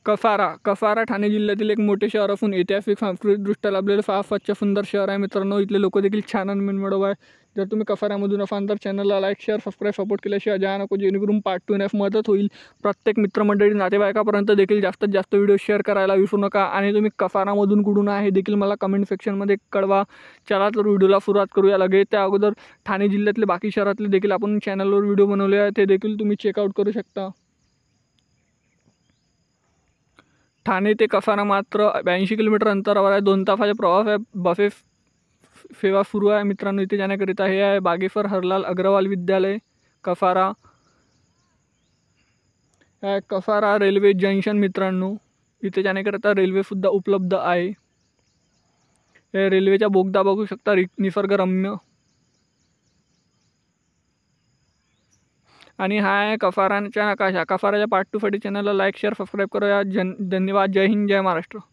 कफारा कफारा ठाणे जिल्ह्यातील एक मोठे शहर असून ऐतिहासिक सांस्कृतिकदृष्ट्या लाभलेले फार स्वच्छ सुंदर शहर आहे मित्रांनो. इथले लोक देखील छान आणि मनमिळाऊ आहे. जर तुम्ही कफाऱ्यामधून असाल तर चॅनलला लाईक शेअर सबस्क्राईब सपोर्ट केल्याशिवाय जा नको, जेणेकरून पार्ट 2 येण्यास मदत होईल. प्रत्येक मित्रमंडळी नातेवाईकापर्यंत देखील जास्तीत जास्त व्हिडिओ शेअर करायला विसरू नका. आणि तुम्ही कफारामधून कुठून आहे देखील मला कमेंट सेक्शनमध्ये कळवा. चला तर व्हिडिओला सुरुवात करूया लगेच. त्या अगोदर ठाणे जिल्ह्यातले बाकी शहरातले देखील आपण चॅनलवर व्हिडिओ बनवले आहे, ते देखील तुम्ही चेकआउट करू शकता. ठाणे ते कफारा मात्र 82 किलोमीटर अंतरावर आहे. 2 तासाचा प्रवास आहे. बसेस सेवा सुरू आहे मित्रांनो इथे जाण्याकरिता. हे आहे बागेश्वर हरलाल अग्रवाल विद्यालय कफारा. कफारा रेल्वे जंक्शन मित्रांनो, इथे जाण्याकरिता रेल्वेसुद्धा उपलब्ध आहे. हे रेल्वेचा बोगदा बघू शकता, निसर्गरम्य. आणि हा आहे कफाराच्या नकाशा. कफाराच्या पार्ट 2 साठी चॅनलला लाईक शेअर सबस्क्राईब करूया. धन्यवाद. जय हिंद, जय महाराष्ट्र.